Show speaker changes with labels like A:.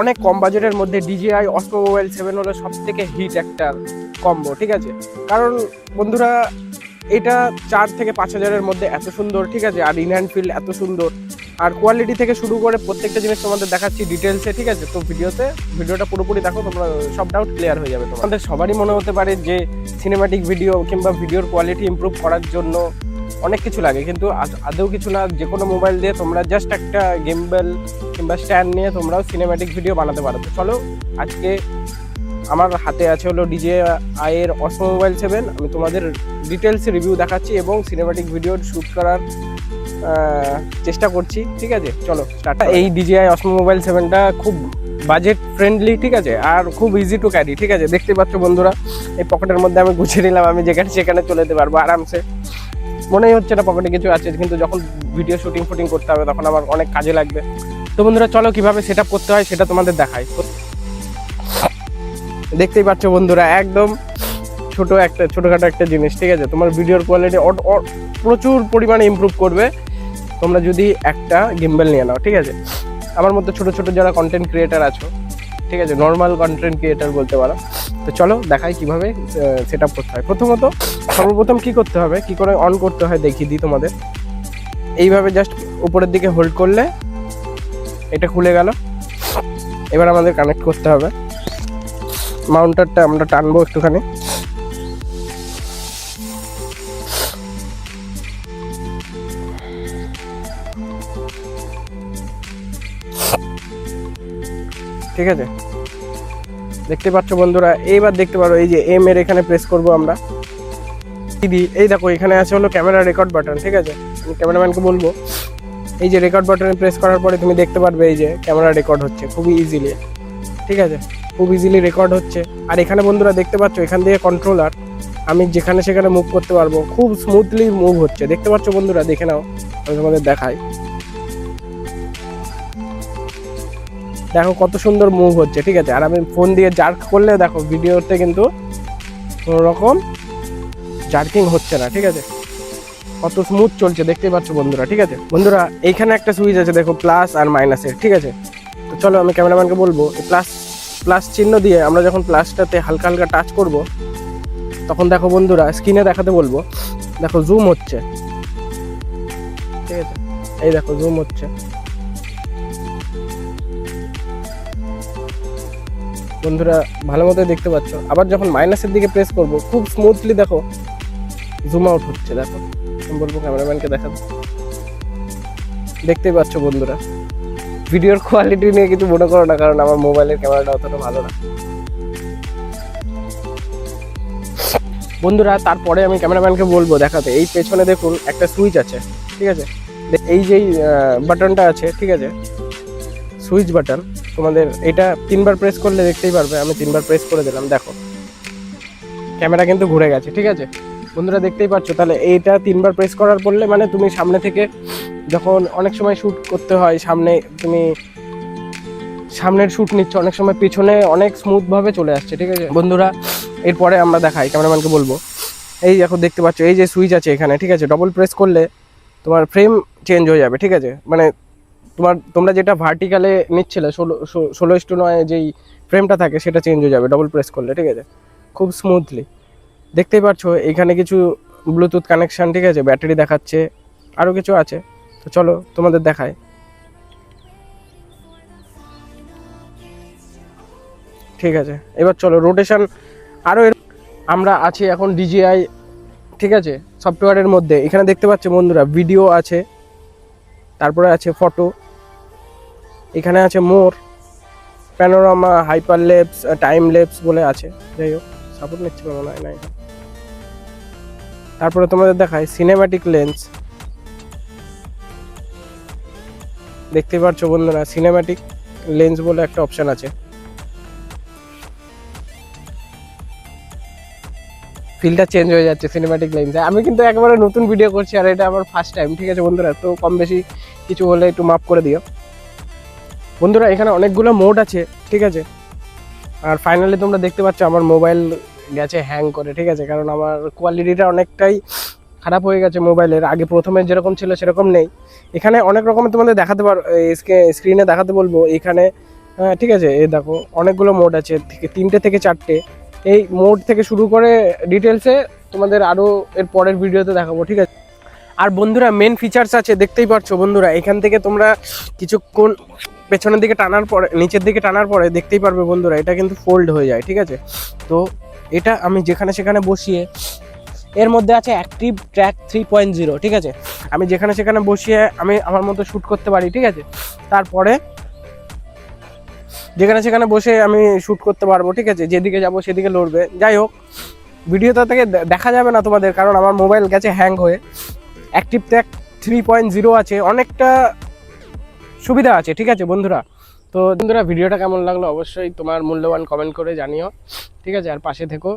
A: অনেক কম বাজেটের মধ্যে DJI Osmo Mobile 7 হলো সব থেকে হিট একটা কম্বো, ঠিক আছে। কারণ বন্ধুরা এটা 4 থেকে 5 হাজারের মধ্যে এত সুন্দর, ঠিক আছে, আর ইন হ্যান্ড ফিল এত সুন্দর, আর কোয়ালিটি থেকে শুরু করে প্রত্যেকটা জিনিস তোমাদের দেখাচ্ছি ডিটেলসে, ঠিক আছে। তো ভিডিওটা পুরোপুরি দেখো, তোমরা সব ডাউট ক্লিয়ার হয়ে যাবে। তোমাদের সবারই মনে হতে পারে যে সিনেম্যাটিক ভিডিও কিংবা ভিডিওর কোয়ালিটি ইমপ্রুভ করার জন্য অনেক কিছু লাগে, কিন্তু আদৌ কিছু না। যে কোনো মোবাইল দিয়ে তোমরা জাস্ট একটা গিম্বল কিংবা স্ট্যান্ড নিয়ে তোমরাও সিনেম্যাটিক ভিডিও বানাতে পারো। তো চলো, আজকে আমার হাতে আছে হলো DJI এর Osmo Mobile 7। আমি তোমাদের ডিটেলস রিভিউ দেখাচ্ছি এবং সিনেম্যাটিক ভিডিও শ্যুট করার চেষ্টা করছি, ঠিক আছে। চলো স্টার্ট। এই DJI Osmo Mobile 7টা খুব বাজেট ফ্রেন্ডলি, ঠিক আছে, আর খুব ইজি টু ক্যারি, ঠিক আছে। দেখতে পাচ্ছ বন্ধুরা, এই পকেটের মধ্যে আমি গুছিয়ে নিলাম, আমি যেখানে সেখানে চলে যেতে পারবো আরামসে। মনেই হচ্ছে না পকেটে কিছু আছে, কিন্তু যখন ভিডিও শুটিং করতে হবে তখন আমার অনেক কাজে লাগবে। তো বন্ধুরা চলো কিভাবে সেট আপ করতে হয় সেটা তোমাদের দেখাই। দেখতেই পাচ্ছ বন্ধুরা, একদম ছোটোখাটো একটা জিনিস, ঠিক আছে। তোমার ভিডিওর কোয়ালিটি প্রচুর পরিমাণে ইমপ্রুভ করবে তোমরা যদি একটা গিম্বল নিয়ে নাও, ঠিক আছে। আমার মধ্যে ছোট যারা কন্টেন্ট ক্রিয়েটার আছো, ঠিক আছে, নর্মাল কন্টেন্ট ক্রিয়েটার বলতে পারো। তো চলো দেখাই কিভাবে সেট আপ করতে হয়। সর্বপ্রথম কি করতে হবে, কি করে অন করতে হয় দেখিয়ে দিই তোমাদের। এইভাবে জাস্ট উপরের দিকে হোল্ড করলে এটা খুলে গেল। এবার আমাদের কানেক্ট করতে হবে। মাউন্টারটা আমরা টানবো একটুখানি, ঠিক আছে। দেখতে পাচ্ছ বন্ধুরা, এইবার দেখতে পারো এই যে এম এর এখানে প্রেস করব আমরা। এই দেখো এখানে আছে হলো ক্যামেরা রেকর্ড বাটন, ঠিক আছে। আমি ক্যামেরাম্যানকে বলবো এই যে রেকর্ড বাটনে প্রেস করার পরে তুমি দেখতে পারবে এই যে ক্যামেরা রেকর্ড হচ্ছে খুবই ইজিলি, ঠিক আছে, খুব ইজিলি রেকর্ড হচ্ছে। আর এখানে বন্ধুরা দেখতে পাচ্ছ এখান থেকে কন্ট্রোলার, আমি যেখানে সেখানে মুভ করতে পারবো, খুব স্মুথলি মুভ হচ্ছে। দেখতে পাচ্ছ বন্ধুরা, দেখে নাও, আমি তোমাদের দেখাই। দেখো কত সুন্দর মুভ হচ্ছে, ঠিক আছে। আর আমি ফোন দিয়ে জার্ক করলে দেখো ভিডিওতে কিন্তু কোনো রকম জার্কিং হচ্ছে না, ঠিক আছে। কত স্মুথ চলছে দেখতেই পাচ্ছ বন্ধুরা, ঠিক আছে। বন্ধুরা এইখানে একটা সুইচ আছে দেখো, প্লাস আর মাইনাসের, ঠিক আছে। তো চলো আমি ক্যামেরাম্যানকে বলবো প্লাস চিহ্ন দিয়ে আমরা যখন প্লাসটাতে হালকা হালকা টাচ করব, তখন দেখো বন্ধুরা স্ক্রিনে দেখাতে বলবো, দেখো জুম হচ্ছে, ঠিক আছে। এই দেখো জুম হচ্ছে বন্ধুরা, ভালো মতো দেখতে পাচ্ছ। আবার যখন মাইনাসের দিকে প্রেস করব, খুব স্মুথলি দেখো জুম আউট হচ্ছে। দেখো আমি বলবো ক্যামেরাম্যানকে দেখাবো, দেখতেই পাচ্ছ বন্ধুরা। ভিডিওর কোয়ালিটি নিয়ে কিছু মনে করো না, কারণ আমার মোবাইলের ক্যামেরাটা অতটা ভালো না বন্ধুরা। তারপরে আমি ক্যামেরাম্যানকে বলবো দেখাতে, এই পেছনে দেখুন একটা সুইচ আছে, ঠিক আছে। এই যেই বাটনটা আছে, ঠিক আছে, সুইচ বাটন, তোমাদের এটা 3বার প্রেস করলে দেখতেই পারবে। আমি 3বার প্রেস করে দিলাম, দেখো ক্যামেরা কিন্তু ঘুরে গেছে, ঠিক আছে বন্ধুরা, দেখতেই পাচ্ছ। তাহলে এইটা 3বার প্রেস করার পড়লে মানে তুমি সামনে থেকে যখন অনেক সময় শ্যুট করতে হয়, তুমি সামনের শ্যুট নিচ্ছ, অনেক সময় পিছনে অনেক স্মুথভাবে চলে আসছে, ঠিক আছে বন্ধুরা। এরপরে আমরা দেখাই, ক্যামেরাম্যানকে বলবো এই দেখো দেখতে পাচ্ছ এই যে সুইচ আছে এখানে, ঠিক আছে। ডবল প্রেস করলে তোমার ফ্রেম চেঞ্জ হয়ে যাবে, ঠিক আছে। মানে তোমরা যেটা ভার্টিক্যালে নিচ্ছিলে 16:9 যেই ফ্রেমটা থাকে সেটা চেঞ্জ হয়ে যাবে ডবল প্রেস করলে, ঠিক আছে, খুব স্মুথলি। দেখতেই পাচ্ছ এখানে কিছু ব্লুটুথ কানেকশান, ঠিক আছে, ব্যাটারি দেখাচ্ছে, আরও কিছু আছে। তো চলো তোমাদের দেখায়, ঠিক আছে। এবার চলো রোটেশন আরও আমরা আছি এখন DJI, ঠিক আছে, সফটওয়্যারের মধ্যে। এখানে দেখতে পাচ্ছ বন্ধুরা ভিডিও আছে, তারপরে আছে ফটো, এখানে আছে more, panorama, hyperlapse, time lapse বলে আছে, যাই হোক সাপোর্ট নিচ্ছে মনে হয় না। তারপরে তোমাদের দেখায় সিনেম্যাটিক লেন্স, দেখতে পাচ্ছ বন্ধুরা সিনেম্যাটিক লেন্স বলে একটা অপশান আছে। ফিলটা চেঞ্জ হয়ে যাচ্ছে সিনেম্যাটিক লেন্সে। আমি কিন্তু একেবারে নতুন ভিডিও করছি আর এটা আমার ফার্স্ট টাইম, ঠিক আছে বন্ধুরা। তো কম বেশি কিছু হলে একটু মাফ করে দিও বন্ধুরা। এখানে অনেকগুলো মোড আছে, ঠিক আছে। আর ফাইনালি তোমরা দেখতে পাচ্ছ আমার মোবাইল গেছে হ্যাং করে, ঠিক আছে, কারণ আমার কোয়ালিটিটা অনেকটাই খারাপ হয়ে গেছে মোবাইলের। আগে প্রথমে যেরকম ছিল সেরকম নেই। এখানে অনেক রকমের তোমাদের দেখাতে পারো, স্ক্রিনে দেখাতে বলবো। এখানে হ্যাঁ ঠিক আছে, এই দেখো অনেকগুলো মোড আছে, থেকে 3টে থেকে 4টে। এই মোড থেকে শুরু করে ডিটেলসে তোমাদের আরও এর পরের ভিডিওতে দেখাবো, ঠিক আছে। আর বন্ধুরা মেন ফিচার্স আছে, দেখতেই পাচ্ছ বন্ধুরা, এখান থেকে তোমরা কিছুক্ষণ পেছনের দিকে টানার পরে, নিচের দিকে টানার পরে দেখতেই পারবে বন্ধুরা, এটা কিন্তু ফোল্ড হয়ে যায়, ঠিক আছে। তো এটা আমি যেখানে সেখানে বসিয়ে, এর মধ্যে আছে অ্যাক্টিভ ট্র্যাক 3.0, ঠিক আছে। আমি যেখানে সেখানে বসিয়ে আমি আমার মতো শ্যুট করতে পারি, ঠিক আছে। তারপরে যেখানে সেখানে বসে আমি শ্যুট করতে পারবো, ঠিক আছে, যেদিকে যাব সেদিকে লড়বে। যাই হোক, ভিডিওটা থেকে দেখা যাবে না তোমাদের, কারণ আমার মোবাইল গেছে হ্যাং হয়ে। অ্যাক্টিভ ট্র্যাক 3.0 আছে, অনেকটা সুবিধা আছে, ঠিক আছে বন্ধুরা। তো বন্ধুরা ভিডিওটা কেমন লাগলো অবশ্যই তোমার মূল্যবান কমেন্ট করে জানিও, ঠিক আছে। আর পাশে থেকো।